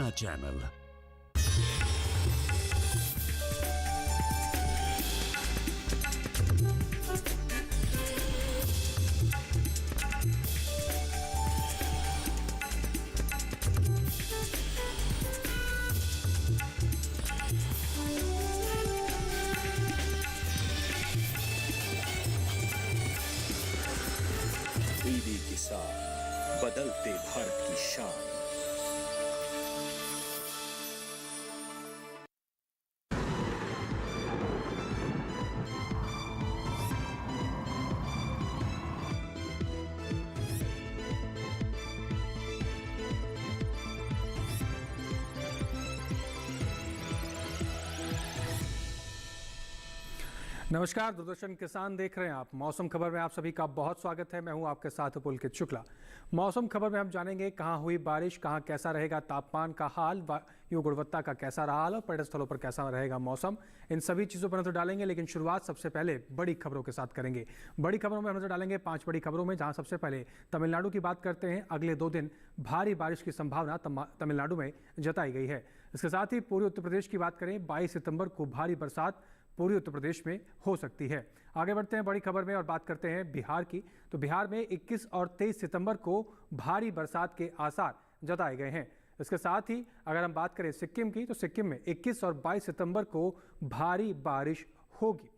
अपना channel. ED किसान, बदलते भारत की शान। नमस्कार, दूरदर्शन किसान देख रहे हैं आप। मौसम खबर में आप सभी का बहुत स्वागत है। मैं हूं आपके साथ पुलकित शुक्ला। मौसम खबर में हम जानेंगे कहां हुई बारिश, कहां कैसा रहेगा तापमान का हाल, वायु गुणवत्ता का कैसा रहा हाल और पर्यटन स्थलों पर कैसा रहेगा मौसम। इन सभी चीज़ों पर नजर डालेंगे, लेकिन शुरुआत सबसे पहले बड़ी खबरों के साथ करेंगे। बड़ी खबरों में नजर डालेंगे 5 बड़ी खबरों में, जहां सबसे पहले तमिलनाडु की बात करते हैं। अगले 2 दिन भारी बारिश की संभावना तमिलनाडु में जताई गई है। इसके साथ ही पूर्वी उत्तर प्रदेश की बात करें, 22 सितंबर को भारी बरसात पूर्वी उत्तर प्रदेश में हो सकती है। आगे बढ़ते हैं बड़ी खबर में और बात करते हैं बिहार की। तो बिहार में 21 और 23 सितंबर को भारी बरसात के आसार जताए गए हैं। इसके साथ ही अगर हम बात करें सिक्किम की, तो सिक्किम में 21 और 22 सितंबर को भारी बारिश होगी।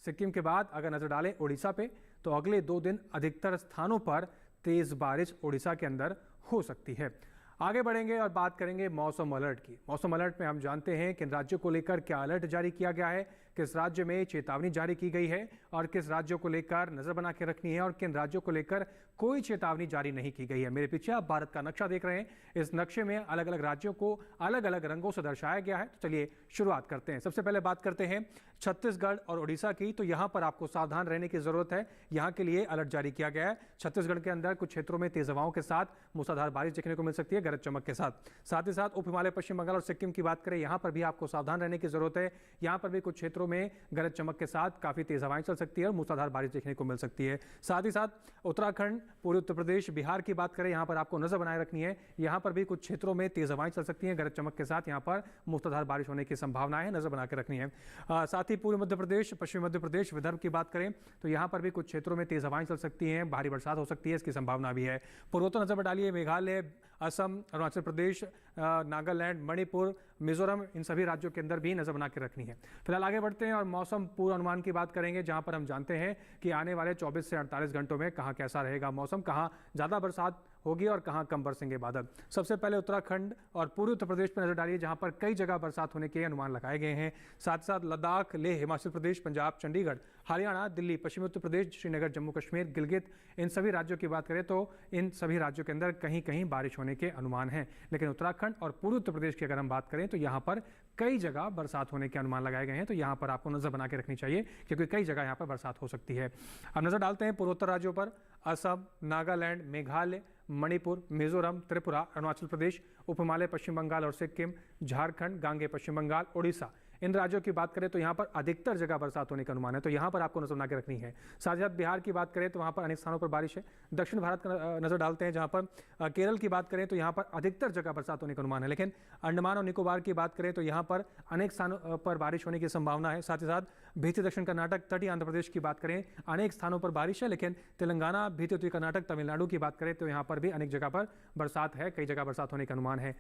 सिक्किम के बाद अगर नजर डालें उड़ीसा पे, तो अगले 2 दिन अधिकतर स्थानों पर तेज बारिश उड़ीसा के अंदर हो सकती है। आगे बढ़ेंगे और बात करेंगे मौसम अलर्ट की। मौसम अलर्ट में हम जानते हैं किन राज्यों को लेकर क्या अलर्ट जारी किया गया है, किस राज्य में चेतावनी जारी की गई है और किस राज्यों को लेकर नजर बना के रखनी है और किन राज्यों को लेकर कोई चेतावनी जारी नहीं की गई है। मेरे पीछे आप भारत का नक्शा देख रहे हैं। इस नक्शे में अलग अलग राज्यों को अलग अलग रंगों से दर्शाया गया है। तो चलिए शुरुआत करते हैं। सबसे पहले बात करते हैं छत्तीसगढ़ और उड़ीसा की। तो यहाँ पर आपको सावधान रहने की जरूरत है। यहाँ के लिए अलर्ट जारी किया गया है। छत्तीसगढ़ के अंदर कुछ क्षेत्रों में तेज हवाओं के साथ मूसलाधार बारिश देखने को मिल सकती है, गरज चमक के साथ ही साथ उप हिमालय, पश्चिम बंगाल और सिक्किम की बात करें, यहां पर भी आपको सावधान रहने की जरूरत है। यहां पर भी कुछ क्षेत्रों में गरज चमक के साथ काफी तेज हवाएं चल सकती है और मूसलाधार बारिश देखने को मिल सकती है। साथ ही साथ उत्तराखंड, पूर्वी उत्तर प्रदेश, बिहार की बात करें, यहां पर आपको नजर बनाए रखनी है। यहां पर भी कुछ क्षेत्रों में तेज हवाएं चल सकती हैं, गरज चमक के साथ यहां पर मूसलाधार बारिश होने की संभावना है, नजर बना के रखनी है। साथ ही पूर्वी मध्य प्रदेश, पश्चिमी मध्य प्रदेश, विदर्भ की बात करें तो यहां पर भी कुछ क्षेत्रों में तेज हवाएं चल सकती हैं, भारी बरसात हो सकती है, इसकी संभावना भी है। पूर्वोत्तर नजर डालिए, मेघालय, असम, अरुणाचल प्रदेश, नागालैंड, मणिपुर, मिजोरम, इन सभी राज्यों के अंदर भी नजर बना के रखनी है। फिलहाल आगे बढ़ते हैं और मौसम पूर्वानुमान की बात करेंगे, जहां पर हम जानते हैं कि आने वाले 24 से 48 घंटों में कहां कैसा रहेगा मौसम, कहां ज्यादा बरसात होगी और कहां कम बरसेंगे बादल। सबसे पहले उत्तराखंड और पूर्वी उत्तर प्रदेश पर नजर डालिए, जहां पर कई जगह बरसात होने के अनुमान लगाए गए हैं। साथ साथ लद्दाख, लेह, हिमाचल प्रदेश, पंजाब, चंडीगढ़, हरियाणा, दिल्ली, पश्चिमी उत्तर प्रदेश, श्रीनगर, जम्मू कश्मीर, गिलगित, इन सभी राज्यों की बात करें तो इन सभी राज्यों के अंदर कहीं कहीं बारिश होने के अनुमान हैं। लेकिन उत्तराखंड और पूर्वी उत्तर प्रदेश की अगर हम बात करें तो यहाँ पर कई जगह बरसात होने के अनुमान लगाए गए हैं। तो यहाँ पर आपको नजर बना के रखनी चाहिए, क्योंकि कई जगह यहाँ पर बरसात हो सकती है। अब नजर डालते हैं पूर्वोत्तर राज्यों पर। असम, नागालैंड, मेघालय, मणिपुर, मिजोरम, त्रिपुरा, अरुणाचल प्रदेश, उप हिमालय, पश्चिम बंगाल और सिक्किम, झारखंड, गांगे पश्चिम बंगाल, उड़ीसा, इन राज्यों की बात करें तो यहाँ पर अधिकतर जगह बरसात होने का अनुमान है। तो यहाँ पर आपको नजर बना के रखनी है। साथ ही साथ बिहार की बात करें तो वहाँ पर अनेक स्थानों पर बारिश है। दक्षिण भारत का नजर डालते हैं, जहाँ पर केरल की बात करें तो यहाँ पर अधिकतर जगह बरसात होने का अनुमान है। लेकिन अंडमान और निकोबार की बात करें तो यहाँ पर अनेक स्थानों पर बारिश होने की संभावना है। साथ ही साथ भीति दक्षिण कर्नाटक, तटीय आंध्र प्रदेश की बात करें, अनेक स्थानों पर बारिश है। लेकिन तेलंगाना, भीति उत्तरी कर्नाटक, तमिलनाडु की बात करें तो यहाँ पर भी अनेक जगह पर बरसात है, कई जगह बरसात होने का अनुमान है।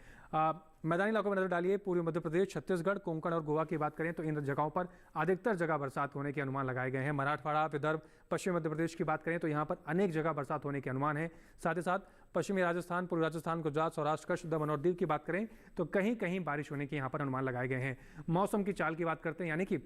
मैदानी इलाकों में नजर डालिए, पूर्वी मध्य प्रदेश, छत्तीसगढ़, कोंकण और गोवा की बात करें तो इन जगहों पर अधिकतर जगह बरसात होने के अनुमान लगाए गए हैं। मराठवाड़ा, विदर्भ, पश्चिमी मध्य प्रदेश की बात करें तो यहाँ पर अनेक जगह बरसात होने के अनुमान है। साथ ही साथ पश्चिमी राजस्थान, पूर्वी राजस्थान, गुजरात, सौराष्ट्र, कच्छ, दमन और दीव की बात करें तो कहीं कहीं बारिश होने के यहाँ पर अनुमान लगाए गए हैं। मौसम की चाल की बात करते हैं, यानी कि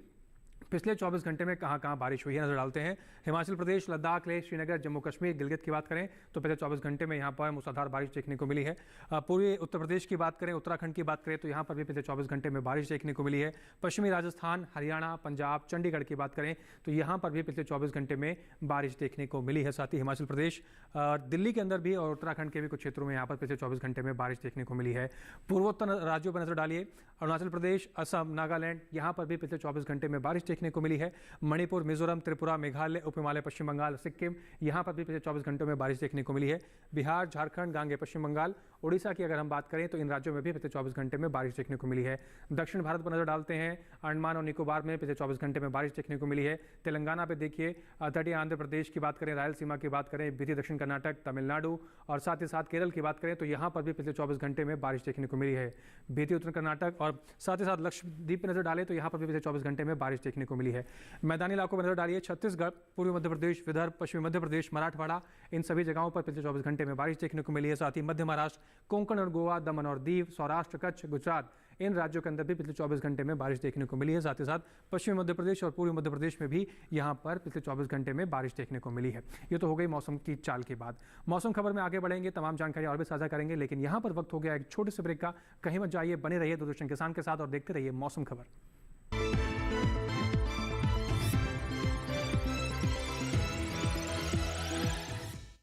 पिछले 24 घंटे में कहां कहां बारिश हुई है, नजर डालते हैं। हिमाचल प्रदेश, लद्दाख, लेह, श्रीनगर, जम्मू कश्मीर, गिलगित की बात करें तो पिछले 24 घंटे में यहां पर मूसलाधार बारिश देखने को मिली है। पूर्वी उत्तर प्रदेश की बात करें, उत्तराखंड की बात करें तो यहां पर भी पिछले 24 घंटे में बारिश देखने को मिली है। पश्चिमी राजस्थान, हरियाणा, पंजाब, चंडीगढ़ की बात करें तो यहां पर भी पिछले 24 घंटे में बारिश देखने को मिली है। साथ ही हिमाचल प्रदेश, दिल्ली के अंदर भी और उत्तराखंड के भी कुछ क्षेत्रों में यहाँ पर पिछले 24 घंटे में बारिश देखने को मिली है। पूर्वोत्तर राज्यों पर नजर डालिए, अरुणाचल प्रदेश, असम, नागालैंड, यहाँ पर भी पिछले 24 घंटे में बारिश देखने को मिली है। मणिपुर, मिजोरम, त्रिपुरा, मेघालय, उप हिमालय, पश्चिम बंगाल, सिक्किम, यहाँ पर भी पिछले 24 घंटों में बारिश देखने को मिली है। बिहार, झारखंड, गांगे, पश्चिम बंगाल, उड़ीसा की अगर हम बात करें तो इन राज्यों में भी पिछले 24 घंटे में बारिश देखने को मिली है। दक्षिण भारत पर नजर डालते हैं, अंडमान और निकोबार में पिछले 24 घंटे में बारिश देखने को मिली है। तेलंगाना पे देखिए, तटीय आंध्र प्रदेश की बात करें, रायलसीमा की बात करें, बीती दक्षिण कर्नाटक, तमिलनाडु और साथ ही साथ केरल की बात करें तो यहाँ पर भी पिछले 24 घंटे में बारिश देखने को मिली है। बीती उत्तर कर्नाटक और साथ ही साथ लक्षद्वीप पर नजर डालें तो यहाँ पर भी पिछले 24 घंटे में बारिश देखने को मिली है। मैदानी इलाकों में नजर डालिए, छत्तीसगढ़, पूर्वी मध्य प्रदेश, विदर्भ, पश्चिमी मध्य प्रदेश, मराठवाड़ा, इन सभी जगहों पर पिछले 24 घंटे में बारिश देखने को मिली है। साथ ही मध्य महाराष्ट्र, कोंकण और गोवा, दमन और दीव, सौराष्ट्र, कच्छ, गुजरात, इन राज्यों के अंदर भी पिछले 24 घंटे में बारिश देखने को मिली है। साथ ही साथ पश्चिमी मध्य प्रदेश और पूर्वी मध्य प्रदेश में भी यहाँ पर पिछले 24 घंटे में बारिश देखने को मिली है। ये तो हो गई मौसम की चाल की बात। मौसम खबर में आगे बढ़ेंगे, तमाम जानकारी और भी साझा करेंगे, लेकिन यहाँ पर वक्त हो गया एक छोटे से ब्रेक का। कहीं मत जाइए, बने रहिए दूरदर्शन किसान के साथ और देखते रहिए मौसम खबर।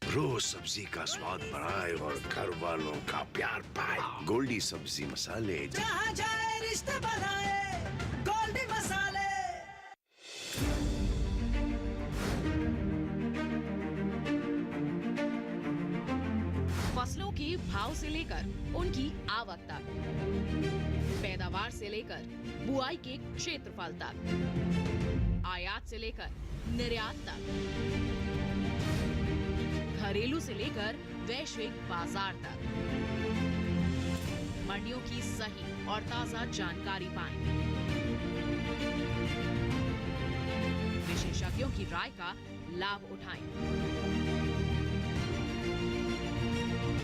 रोज सब्जी का स्वाद बढ़ाए और घर वालों का प्यार पाए। गोल्डी सब्जी मसाले, जहाँ जाए रिश्ते बनाए, गोल्डी मसाले। फसलों के भाव से लेकर उनकी आवक तक, पैदावार से लेकर बुआई के क्षेत्रफल तक, आयात से लेकर निर्यात तक, घरेलू से लेकर वैश्विक बाजार तक, मंडियों की सही और ताजा जानकारी पाएं। विशेषज्ञों की राय का लाभ उठाएं।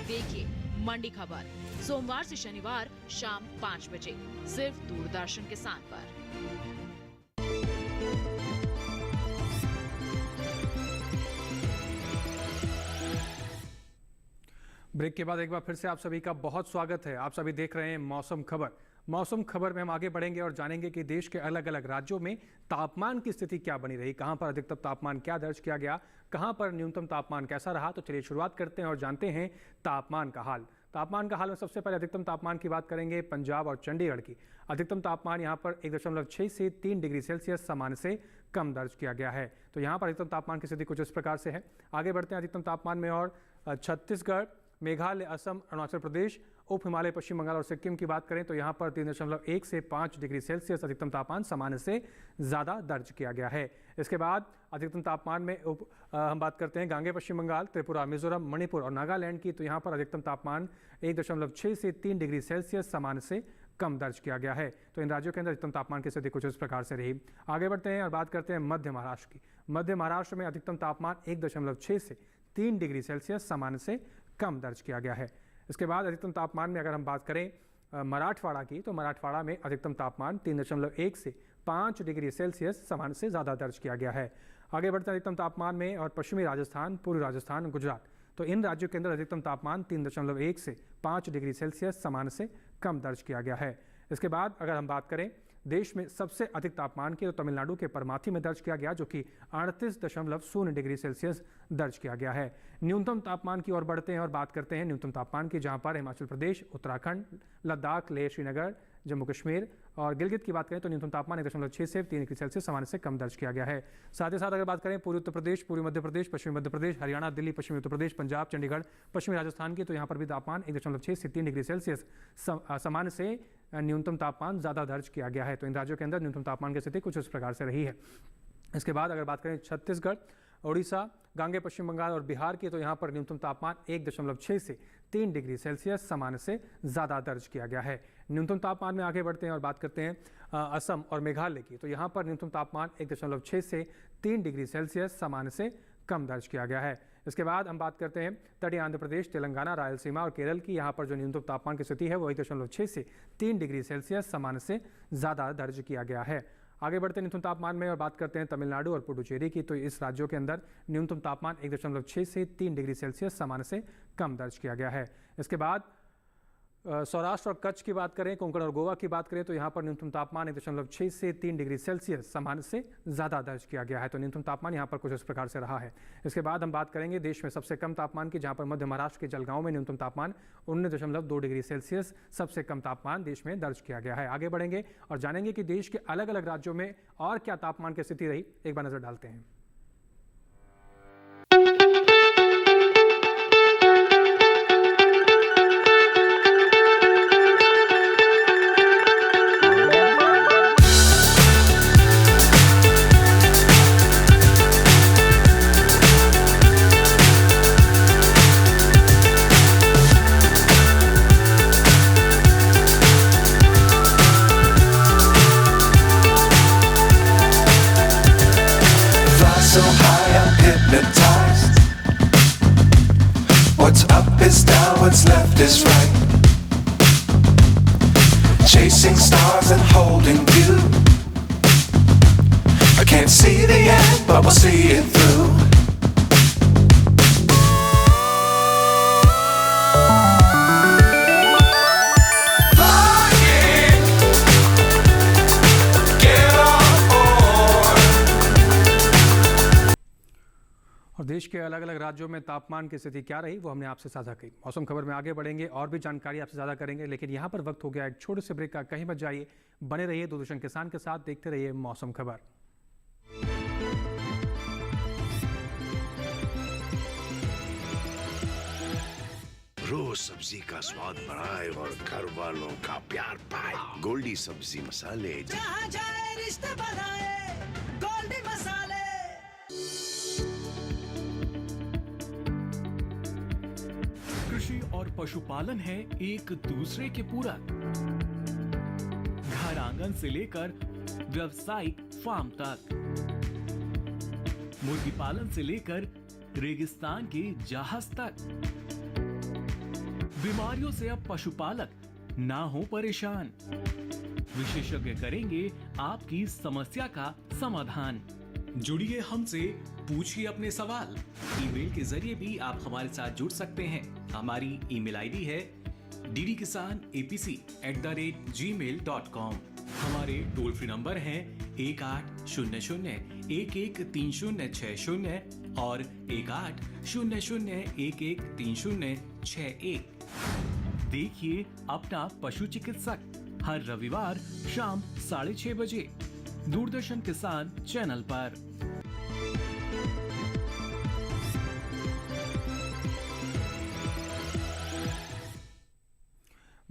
देखिए मंडी खबर सोमवार से शनिवार शाम 5 बजे सिर्फ दूरदर्शन किसान पर। ब्रेक के बाद एक बार फिर से आप सभी का बहुत स्वागत है। आप सभी देख रहे हैं मौसम खबर। मौसम खबर में हम आगे बढ़ेंगे और जानेंगे कि देश के अलग अलग राज्यों में तापमान की स्थिति क्या बनी रही, कहां पर अधिकतम तापमान क्या दर्ज किया गया, कहां पर न्यूनतम तापमान कैसा रहा। तो चलिए शुरुआत करते हैं और जानते हैं तापमान का हाल। तापमान का हाल में सबसे पहले अधिकतम तापमान की बात करेंगे पंजाब और चंडीगढ़ की। अधिकतम तापमान यहां पर 1.6 से 3 डिग्री सेल्सियस सामान्य से कम दर्ज किया गया है। तो यहां पर अधिकतम तापमान की स्थिति कुछ इस प्रकार से है। आगे बढ़ते हैं अधिकतम तापमान में और छत्तीसगढ़, मेघालय, असम, अरुणाचल प्रदेश, उप हिमालय, पश्चिम बंगाल और सिक्किम की बात करें तो यहाँ पर 3.1 से 5 डिग्री सेल्सियस अधिकतम तापमान सामान्य से ज़्यादा दर्ज किया गया है। इसके बाद अधिकतम तापमान में हम बात करते हैं गांगे, पश्चिम बंगाल, त्रिपुरा, मिजोरम, मणिपुर और नागालैंड की। तो यहाँ पर अधिकतम तापमान 1.6 से 3 डिग्री सेल्सियस सामान्य से कम दर्ज किया गया है। तो इन राज्यों के अंदर अधिकतम तापमान की स्थिति कुछ इस प्रकार से रही। आगे बढ़ते हैं और बात करते हैं मध्य महाराष्ट्र की। मध्य महाराष्ट्र में अधिकतम तापमान 1.6 से 3 डिग्री सेल्सियस सामान्य से कम दर्ज किया गया है। इसके बाद अधिकतम तापमान में अगर हम बात करें मराठवाड़ा की, तो मराठवाड़ा में अधिकतम तापमान 3.1 से 5 डिग्री सेल्सियस सामान्य से ज़्यादा दर्ज किया गया है। आगे बढ़ते हैं अधिकतम तापमान में और पश्चिमी राजस्थान, पूर्वी राजस्थान, गुजरात, तो इन राज्यों के अंदर अधिकतम तापमान 3.1 से 5 डिग्री सेल्सियस सामान्य से कम दर्ज किया गया है। इसके बाद अगर हम बात करें देश में सबसे अधिक तापमान की, तो तमिलनाडु के परमाथी में दर्ज किया गया, जो कि 38.0 डिग्री सेल्सियस दर्ज किया गया है। न्यूनतम तापमान की ओर बढ़ते हैं और बात करते हैं न्यूनतम तापमान की, जहां पर हिमाचल प्रदेश, उत्तराखंड, लद्दाख, लेह, श्रीनगर, जम्मू कश्मीर और गिलगित की बात करें तो न्यूनतम तापमान 1.6 से 3 डिग्री सेल्सियस सामान्य से कम दर्ज किया गया है। साथ ही साथ अगर बात करें पूर्वी उत्तर प्रदेश, पूर्वी मध्य प्रदेश, पश्चिमी मध्य प्रदेश, हरियाणा, दिल्ली, पश्चिमी उत्तर प्रदेश, पंजाब, चंडीगढ़, पश्चिमी राजस्थान की, तो यहाँ पर भी तापमान 1.6 से 3 डिग्री सेल्सियस सामान्य से न्यूनतम तापमान ज़्यादा दर्ज किया गया है। तो इन राज्यों के अंदर न्यूनतम तापमान की स्थिति कुछ इस प्रकार से रही है। इसके बाद अगर बात करें छत्तीसगढ़, उड़ीसा, गांगे, पश्चिम बंगाल और बिहार की, तो यहाँ पर न्यूनतम तापमान 1.6 से 3 डिग्री सेल्सियस सामान्य से ज़्यादा दर्ज किया गया है। न्यूनतम तापमान में आगे बढ़ते हैं और बात करते हैं असम और मेघालय की, तो यहाँ पर न्यूनतम तापमान 1.6 से 3 डिग्री सेल्सियस सामान्य से कम दर्ज किया गया है। इसके बाद हम बात करते हैं तटीय आंध्र प्रदेश, तेलंगाना, रायलसीमा और केरल की। यहाँ पर जो न्यूनतम तापमान की स्थिति है वो 1.6 से 3 डिग्री सेल्सियस सामान्य से ज़्यादा दर्ज किया गया है। आगे बढ़ते हैं न्यूनतम तापमान में और बात करते हैं तमिलनाडु और पुडुचेरी की, तो इस राज्यों के अंदर न्यूनतम तापमान 1.6 से 3 डिग्री सेल्सियस सामान्य से कम दर्ज किया गया है। इसके बाद सौराष्ट्र और कच्छ की बात करें, कोंकण और गोवा की बात करें तो यहाँ पर न्यूनतम तापमान 1.6 से 3 डिग्री सेल्सियस सामान्य से ज़्यादा दर्ज किया गया है। तो न्यूनतम तापमान यहाँ पर कुछ इस प्रकार से रहा है। इसके बाद हम बात करेंगे देश में सबसे कम तापमान की, जहाँ पर मध्य महाराष्ट्र के जलगांव में न्यूनतम तापमान 19.2 डिग्री सेल्सियस सबसे कम तापमान देश में दर्ज किया गया है। आगे बढ़ेंगे और जानेंगे कि देश के अलग अलग राज्यों में और क्या तापमान की स्थिति रही, एक बार नजर डालते हैं। So high I'm hypnotized. What's up is down, what's left is right. Chasing stars and holding you. I can't see the end, but we'll see it through. और देश के अलग अलग राज्यों में तापमान की स्थिति क्या रही वो हमने आपसे साझा की। मौसम खबर में आगे बढ़ेंगे और भी जानकारी आपसे ज़्यादा करेंगे, लेकिन यहाँ पर वक्त हो गया एक छोटे से ब्रेक का। कहीं मत जाइए, बने रहिए दूरदर्शन किसान के साथ, देखते रहिए मौसम खबर। रोज सब्जी का स्वाद बढ़ाए और घर वालों का प्यार पाए। गोल्डी सब्जी मसाले। जहाँ जाए रिश्ते बढ़ाए गोल्डी मसाले। कृषि और पशुपालन है एक दूसरे के पूरक। घर आंगन से लेकर व्यावसायिक फार्म तक, मुर्गी पालन से लेकर रेगिस्तान के जहाज तक। बीमारियों से अब पशुपालक ना हो परेशान। विशेषज्ञ करेंगे आपकी समस्या का समाधान। जुड़िए हमसे, पूछिए अपने सवाल। ईमेल के जरिए भी आप हमारे साथ जुड़ सकते हैं। हमारी ईमेल आईडी है ddkisanapc@gmail.com। हमारे टोल फ्री नंबर हैं 1800-113060 और 1800-113061। देखिए अपना पशु चिकित्सक हर रविवार शाम 6:30 बजे दूरदर्शन किसान चैनल पर।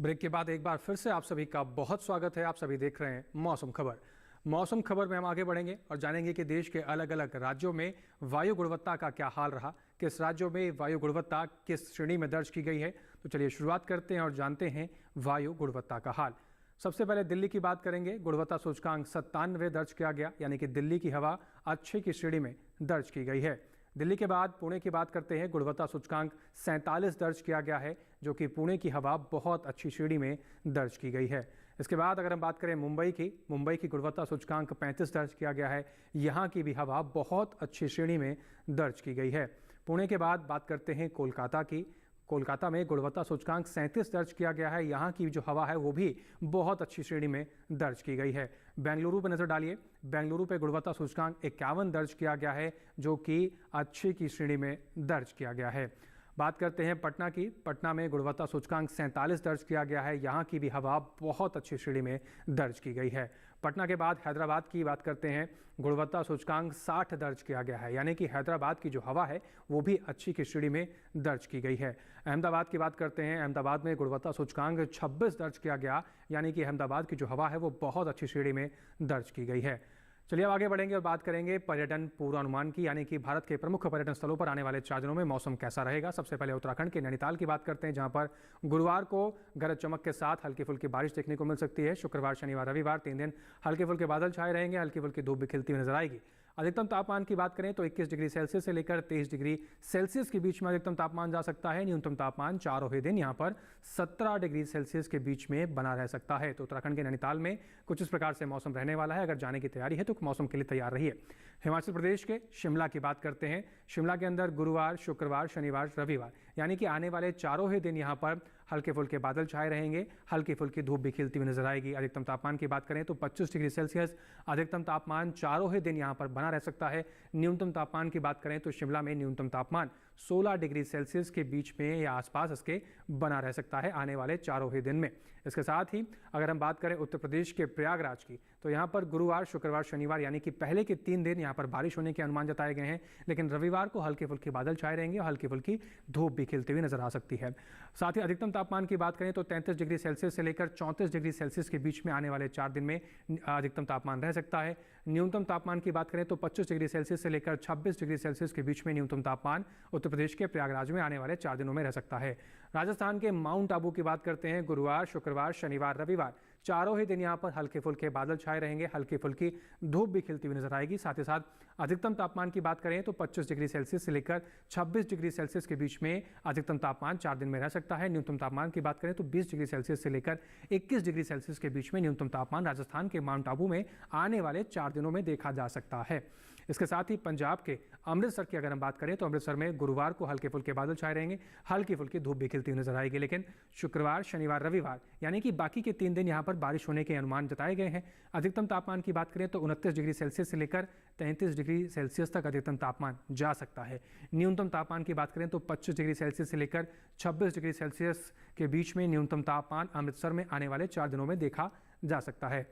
ब्रेक के बाद एक बार फिर से आप सभी का बहुत स्वागत है। आप सभी देख रहे हैं मौसम खबर। मौसम खबर में हम आगे बढ़ेंगे और जानेंगे कि देश के अलग अलग राज्यों में वायु गुणवत्ता का क्या हाल रहा, किस राज्यों में वायु गुणवत्ता किस श्रेणी में दर्ज की गई है। तो चलिए शुरुआत करते हैं और जानते हैं वायु गुणवत्ता का हाल। सबसे पहले दिल्ली की बात करेंगे। गुणवत्ता सूचकांक 97 दर्ज किया गया, यानी कि दिल्ली की हवा अच्छे की श्रेणी में दर्ज की गई है। दिल्ली के बाद पुणे की बात करते हैं। गुणवत्ता सूचकांक 47 दर्ज किया गया है, जो कि पुणे की हवा बहुत अच्छी श्रेणी में दर्ज की गई है। इसके बाद अगर हम बात करें मुंबई की गुणवत्ता सूचकांक 35 दर्ज किया गया है। यहाँ की भी हवा बहुत अच्छी श्रेणी में दर्ज की गई है। पुणे के बाद बात करते हैं कोलकाता की। कोलकाता में गुणवत्ता सूचकांक 37 दर्ज किया गया है। यहाँ की जो हवा है वो भी बहुत अच्छी श्रेणी में दर्ज की गई है। बेंगलुरु पर नजर डालिए। बेंगलुरु पे गुणवत्ता सूचकांक 51 दर्ज किया गया है, जो कि अच्छे की श्रेणी में दर्ज किया गया है। बात करते हैं पटना की। पटना में गुणवत्ता सूचकांक 47 दर्ज किया गया है। यहाँ की भी हवा बहुत अच्छी श्रेणी में दर्ज की गई है। पटना के बाद हैदराबाद की बात करते हैं। गुणवत्ता सूचकांक 60 दर्ज किया गया है, यानी कि हैदराबाद की जो हवा है वो भी अच्छी की श्रेणी में दर्ज की गई है। अहमदाबाद की बात करते हैं। अहमदाबाद में गुणवत्ता सूचकांक 26 दर्ज किया गया, यानी कि अहमदाबाद की जो हवा है वो बहुत अच्छी श्रेणी में दर्ज की गई है। चलिए अब आगे बढ़ेंगे और बात करेंगे पर्यटन पूर्वानुमान की, यानी कि भारत के प्रमुख पर्यटन स्थलों पर आने वाले 4 दिनों में मौसम कैसा रहेगा। सबसे पहले उत्तराखंड के नैनीताल की बात करते हैं, जहां पर गुरुवार को गरज चमक के साथ हल्की फुल्की बारिश देखने को मिल सकती है। शुक्रवार, शनिवार, रविवार 3 दिन हल्के फुल्के बादल छाए रहेंगे, हल्की फुल्की धूप भी खिलती हुई नजर आएगी। अधिकतम तापमान की बात करें तो 21 डिग्री सेल्सियस से लेकर 23 डिग्री सेल्सियस के बीच में अधिकतम तापमान जा सकता है। न्यूनतम तापमान चारों ही दिन यहाँ पर 17 डिग्री सेल्सियस के बीच में बना रह सकता है। तो उत्तराखंड के नैनीताल में कुछ इस प्रकार से मौसम रहने वाला है। अगर जाने की तैयारी है तो मौसम के लिए तैयार रहिए। हिमाचल प्रदेश के शिमला की बात करते हैं। शिमला के अंदर गुरुवार, शुक्रवार, शनिवार, रविवार यानी कि आने वाले चारों ही दिन यहाँ पर हल्के फुल्के बादल छाए रहेंगे, हल्की फुल्की धूप भी खिलती हुई नजर आएगी। अधिकतम तापमान की बात करें तो 25 डिग्री सेल्सियस अधिकतम तापमान चारों ही दिन यहाँ पर बना रह सकता है। न्यूनतम तापमान की बात करें तो शिमला में न्यूनतम तापमान 16 डिग्री सेल्सियस के बीच में या आसपास इसके बना रह सकता है आने वाले चारों ही दिन में। इसके साथ ही अगर हम बात करें उत्तर प्रदेश के प्रयागराज की, तो यहाँ पर गुरुवार, शुक्रवार, शनिवार यानी कि पहले के 3 दिन यहाँ पर बारिश होने के अनुमान जताए गए हैं, लेकिन रविवार को हल्के फुल्के बादल छाए रहेंगे और हल्की फुल्की धूप भी खिलती हुई नजर आ सकती है। साथ ही अधिकतम तापमान की बात करें तो 33 डिग्री सेल्सियस से लेकर 34 डिग्री सेल्सियस के बीच में आने वाले 4 दिन में अधिकतम तापमान रह सकता है। न्यूनतम तापमान की बात करें तो 25 डिग्री सेल्सियस से लेकर 26 डिग्री सेल्सियस के बीच में न्यूनतम तापमान उत्तर प्रदेश के प्रयागराज में आने वाले 4 दिनों में रह सकता है। राजस्थान के माउंट आबू की बात करते हैं। गुरुवार, शुक्रवार, शनिवार, रविवार चारों ही दिन यहाँ पर हल्के फुल्के बादल छाए रहेंगे, हल्की फुल्की धूप भी खिलती हुई नजर आएगी। साथ ही साथ अधिकतम तापमान की बात करें तो 25 डिग्री सेल्सियस से लेकर 26 डिग्री सेल्सियस के बीच में अधिकतम तापमान 4 दिन में रह सकता है। न्यूनतम तापमान की बात करें तो 20 डिग्री सेल्सियस से लेकर 21 डिग्री सेल्सियस के बीच में न्यूनतम तापमान राजस्थान के माउंट आबू में आने वाले 4 दिनों में देखा जा सकता है। इसके साथ ही पंजाब के अमृतसर की अगर हम बात करें तो अमृतसर में गुरुवार को हल्के फुल्के बादल छाए रहेंगे, हल्की फुल्की धूप भी खिलती हुई नजर आएगी। लेकिन शुक्रवार, शनिवार, रविवार यानी कि बाकी के 3 दिन यहाँ पर बारिश होने के अनुमान जताए गए हैं। अधिकतम तापमान की बात करें तो 29 डिग्री सेल्सियस से लेकर 33 डिग्री सेल्सियस तक अधिकतम तापमान जा सकता है। न्यूनतम तापमान की बात करें तो 25 डिग्री सेल्सियस से लेकर 26 डिग्री सेल्सियस के बीच में न्यूनतम तापमान अमृतसर में आने वाले 4 दिनों में देखा जा सकता है।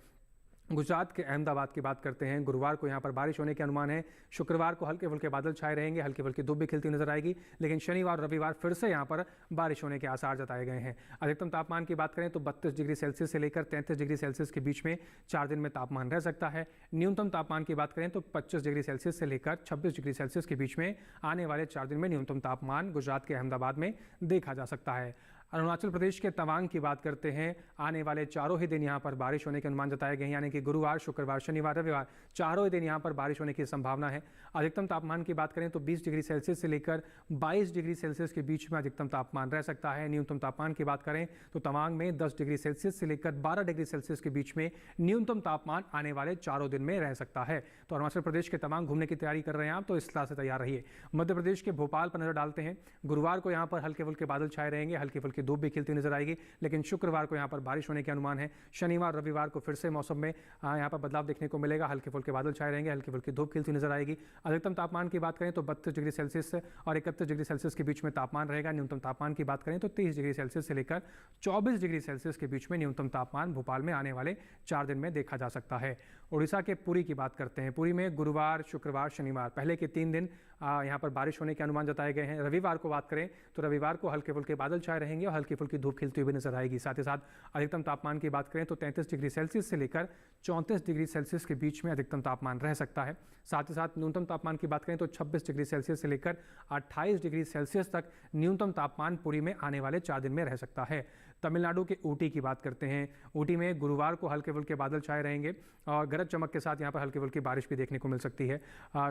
गुजरात के अहमदाबाद की बात करते हैं। गुरुवार को यहाँ पर बारिश होने के अनुमान है। शुक्रवार को हल्के फुल्के बादल छाए रहेंगे, हल्की फुल्की धूप भी खिलती नजर आएगी। लेकिन शनिवार और रविवार फिर से यहाँ पर बारिश होने के आसार जताए गए हैं। अधिकतम तापमान की बात करें तो 32 डिग्री सेल्सियस से लेकर 33 डिग्री सेल्सियस के बीच में 4 दिन में तापमान रह सकता है। न्यूनतम तापमान की बात करें तो 25 डिग्री सेल्सियस से लेकर 26 डिग्री सेल्सियस के बीच में आने वाले 4 दिन में न्यूनतम तापमान गुजरात के अहमदाबाद में देखा जा सकता है। अरुणाचल प्रदेश के तवांग की बात करते हैं। आने वाले चारों ही दिन यहाँ पर बारिश होने के अनुमान जताए गए हैं, यानी कि गुरुवार, शुक्रवार, शनिवार, रविवार चारों ही दिन यहाँ पर बारिश होने की संभावना है। अधिकतम तापमान की बात करें तो 20 डिग्री सेल्सियस से लेकर 22 डिग्री सेल्सियस के बीच में अधिकतम तापमान रह सकता है। न्यूनतम तापमान की बात करें तो तवांग में 10 डिग्री सेल्सियस से लेकर 12 डिग्री सेल्सियस के बीच में न्यूनतम तापमान आने वाले चारों दिन में रह सकता है। तो अरुणाचल प्रदेश के तवांग घूमने की तैयारी कर रहे हैं आप, तो इस तरह से तैयार रहिए। मध्य प्रदेश के भोपाल पर नजर डालते हैं। गुरुवार को यहाँ पर हल्के फुल्के बादल छाए रहेंगे, हल्की फुल्की धूप भी खिलती नजर आएगी। लेकिन शुक्रवार को यहाँ पर बारिश होने के अनुमान है। शनिवार, रविवार को फिर से मौसम में यहाँ पर बदलाव देखने को मिलेगा। हल्के फुल्के बादल छाए रहेंगे, हल्की फुल्की धूप खिलती नजर आएगी। अधिकतम तापमान की बात करें तो 32 डिग्री सेल्सियस और 31 डिग्री सेल्सियस के बीच में तापमान रहेगा। न्यूनतम तापमान की बात करें तो 30 डिग्री सेल्सियस से लेकर 24 डिग्री सेल्सियस के बीच में न्यूनतम तापमान भोपाल में आने वाले 4 दिन में देखा जा सकता है। उड़ीसा के पुरी की बात करते हैं। पुरी में गुरुवार, शुक्रवार, शनिवार पहले के 3 दिन यहाँ पर बारिश होने के अनुमान जताए गए हैं। रविवार को बात करें तो रविवार को हल्के फुल्के बादल छाए रहेंगे और हल्की फुल्की धूप खिलती हुई नजर आएगी। साथ ही साथ अधिकतम तापमान की बात करें तो 33 डिग्री सेल्सियस से लेकर 34 डिग्री सेल्सियस के बीच में अधिकतम तापमान रह सकता है। साथ ही साथ न्यूनतम तापमान की बात करें तो 26 डिग्री सेल्सियस से लेकर 28 डिग्री सेल्सियस तक न्यूनतम तापमान पुरी में आने वाले 4 दिन में रह सकता है। तमिलनाडु के ऊटी की बात करते हैं। ऊटी में गुरुवार को हल्के फुल्के बादल छाए रहेंगे और गरज चमक के साथ यहाँ पर हल्की फुल्की बारिश भी देखने को मिल सकती है।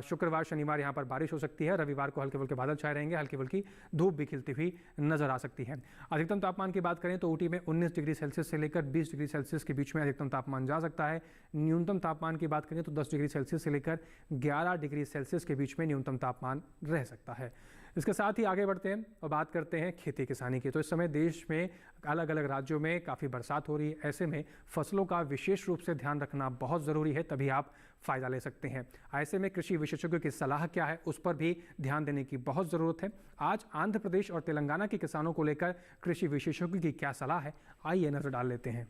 शुक्रवार, शनिवार यहाँ पर बारिश हो सकती है। रविवार को हल्के फुल्के बादल छाए रहेंगे, हल्की फुल्की धूप भी खिलती हुई नजर आ सकती है। अधिकतम तापमान की बात करें तो ऊटी में 19 डिग्री सेल्सियस से लेकर 20 डिग्री सेल्सियस के बीच में अधिकतम तापमान जा सकता है। न्यूनतम तापमान की बात करें तो 10 डिग्री सेल्सियस से लेकर 11 डिग्री सेल्सियस के बीच में न्यूनतम तापमान रह सकता है। इसके साथ ही आगे बढ़ते हैं और बात करते हैं खेती किसानी की। तो इस समय देश में अलग अलग राज्यों में काफ़ी बरसात हो रही है। ऐसे में फसलों का विशेष रूप से ध्यान रखना बहुत ज़रूरी है, तभी आप फ़ायदा ले सकते हैं। ऐसे में कृषि विशेषज्ञों की सलाह क्या है, उस पर भी ध्यान देने की बहुत ज़रूरत है। आज आंध्र प्रदेश और तेलंगाना के किसानों को लेकर कृषि विशेषज्ञों की क्या सलाह है, आइए नज़र डाल लेते हैं।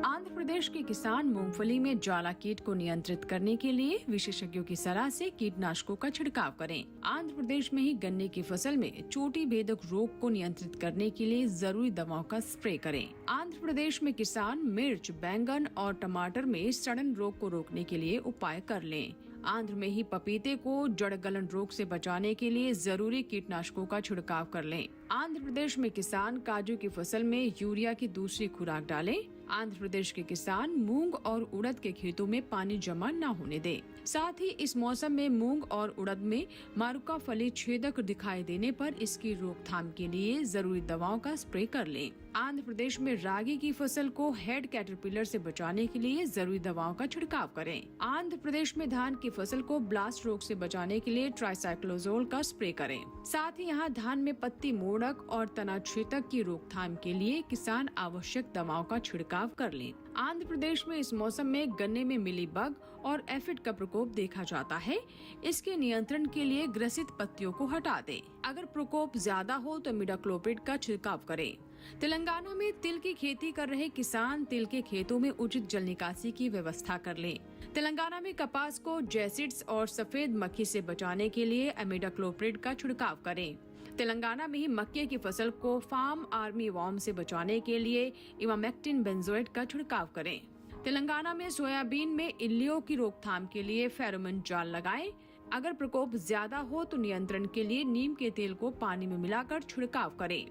आंध्र प्रदेश के किसान मूंगफली में ज्वाला कीट को नियंत्रित करने के लिए विशेषज्ञों की सलाह से कीटनाशकों का छिड़काव करें। आंध्र प्रदेश में ही गन्ने की फसल में चोटी भेदक रोग को नियंत्रित करने के लिए जरूरी दवाओं का स्प्रे करें। आंध्र प्रदेश में किसान मिर्च, बैंगन और टमाटर में सड़न रोग को रोकने के लिए उपाय कर लें। आंध्र में ही पपीते को जड़ गलन रोग से बचाने के लिए जरूरी कीटनाशकों का छिड़काव कर लें। आंध्र प्रदेश में किसान काजू की फसल में यूरिया की दूसरी खुराक डालें। आंध्र प्रदेश के किसान मूंग और उड़द के खेतों में पानी जमा न होने दें। साथ ही इस मौसम में मूंग और उड़द में मारुका फली छेदक दिखाई देने पर इसकी रोकथाम के लिए जरूरी दवाओं का स्प्रे कर लें। आंध्र प्रदेश में रागी की फसल को हेड कैटरपिलर से बचाने के लिए जरूरी दवाओं का छिड़काव करें। आंध्र प्रदेश में धान की फसल को ब्लास्ट रोग से बचाने के लिए ट्राइसाइक्लोजोल का स्प्रे करें। साथ ही यहाँ धान में पत्ती मोड़क और तना छेदक की रोकथाम के लिए किसान आवश्यक दवाओं का छिड़काव कर लें। आंध्र प्रदेश में इस मौसम में गन्ने में मिलीबग और एफिड का प्रकोप देखा जाता है। इसके नियंत्रण के लिए ग्रसित पत्तियों को हटा दें। अगर प्रकोप ज्यादा हो तो इमिडाक्लोप्रिड का छिड़काव करें। तेलंगाना में तिल की खेती कर रहे किसान तिल के खेतों में उचित जल निकासी की व्यवस्था कर लें। तेलंगाना में कपास को जैसिड्स और सफेद मक्खी से बचाने के लिए इमिडाक्लोप्रिड का छिड़काव करें। तेलंगाना में ही मक्के की फसल को फार्म आर्मी वॉर्म से बचाने के लिए इमामेक्टिन बेंजोएट का छिड़काव करें। तेलंगाना में सोयाबीन में इल्लियों की रोकथाम के लिए फेरोमोन जाल लगाएं। अगर प्रकोप ज्यादा हो तो नियंत्रण के लिए नीम के तेल को पानी में मिलाकर छिड़काव करें।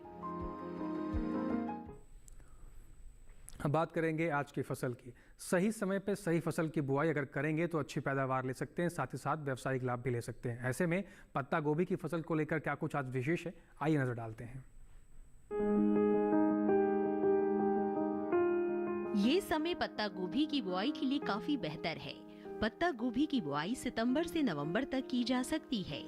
अब बात करेंगे आज की फसल की। सही समय पे सही फसल की बुआई अगर करेंगे तो अच्छी पैदावार ले सकते हैं, साथ ही साथ व्यावसायिक लाभ भी ले सकते हैं। ऐसे में पत्ता गोभी की फसल को लेकर क्या कुछ आज विशेष है, आइए नजर डालते हैं। ये समय पत्ता गोभी की बुआई के लिए काफी बेहतर है। पत्ता गोभी की बुआई सितंबर से नवंबर तक की जा सकती है।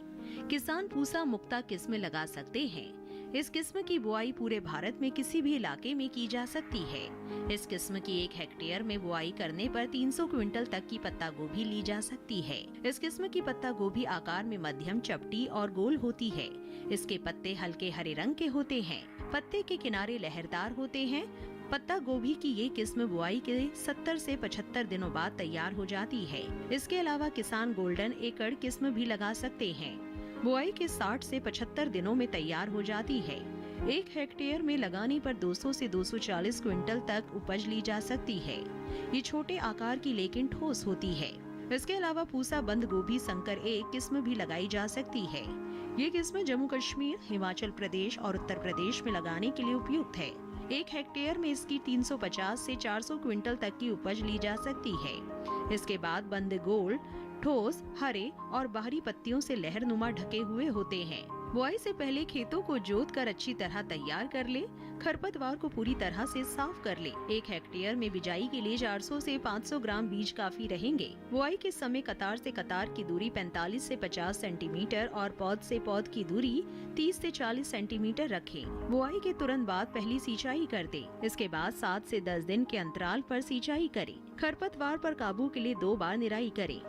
किसान पूसा मुक्ता किस्म लगा सकते हैं। इस किस्म की बुआई पूरे भारत में किसी भी इलाके में की जा सकती है। इस किस्म की 1 हेक्टेयर में बुआई करने पर 300 क्विंटल तक की पत्ता गोभी ली जा सकती है। इस किस्म की पत्ता गोभी आकार में मध्यम, चपटी और गोल होती है। इसके पत्ते हल्के हरे रंग के होते हैं। पत्ते के किनारे लहरदार होते हैं। पत्ता गोभी की ये किस्म बुआई के 70 से 75 दिनों बाद तैयार हो जाती है। इसके अलावा किसान गोल्डन एकड़ किस्म भी लगा सकते हैं। बुआई के 60 से 75 दिनों में तैयार हो जाती है। 1 हेक्टेयर में लगाने पर 200 से 240 क्विंटल तक उपज ली जा सकती है। ये छोटे आकार की लेकिन ठोस होती है। इसके अलावा पूसा बंद गोभी संकर 1 किस्म भी लगाई जा सकती है। ये किस्म जम्मू कश्मीर, हिमाचल प्रदेश और उत्तर प्रदेश में लगाने के लिए उपयुक्त है। 1 हेक्टेयर में इसकी 350 से 400 क्विंटल तक की उपज ली जा सकती है। इसके बाद बंद गोल, ठोस, हरे और बाहरी पत्तियों से लहरनुमा ढके हुए होते हैं। बुआई से पहले खेतों को जोत कर अच्छी तरह तैयार कर ले। खरपतवार को पूरी तरह से साफ कर ले। 1 हेक्टेयर में बिजाई के लिए 400 से 500 ग्राम बीज काफी रहेंगे। बुआई के समय कतार से कतार की दूरी 45 से 50 सेंटीमीटर और पौध से पौध की दूरी 30 से 40 सेंटीमीटर रखें। बुआई के तुरंत बाद पहली सिंचाई कर दें। इसके बाद 7 से 10 दिन के अंतराल पर सिंचाई करें। खरपतवार पर काबू के लिए 2 बार निराई करें।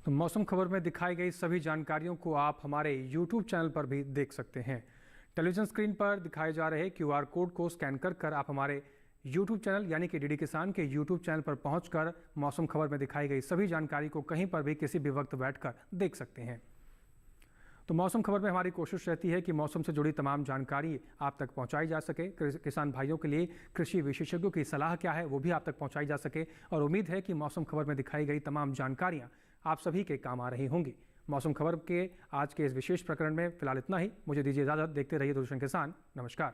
तो मौसम खबर में दिखाई गई सभी जानकारियों को आप हमारे YouTube चैनल पर भी देख सकते हैं। टेलीविजन स्क्रीन पर दिखाए जा रहे QR कोड को स्कैन कर आप हमारे YouTube चैनल यानी कि DD किसान के YouTube चैनल पर पहुंचकर मौसम खबर में दिखाई गई सभी जानकारी को कहीं पर भी किसी भी वक्त बैठकर देख सकते हैं। तो मौसम खबर में हमारी कोशिश रहती है कि मौसम से जुड़ी तमाम जानकारी आप तक पहुंचाई जा सके। किसान भाइयों के लिए कृषि विशेषज्ञों की सलाह क्या है वो भी आप तक पहुंचाई जा सके, और उम्मीद है कि मौसम खबर में दिखाई गई तमाम जानकारियां आप सभी के काम आ रही होंगी। मौसम खबर के आज के इस विशेष प्रकरण में फिलहाल इतना ही। मुझे दीजिए इजाजत। देखते रहिए दूरदर्शन किसान। नमस्कार।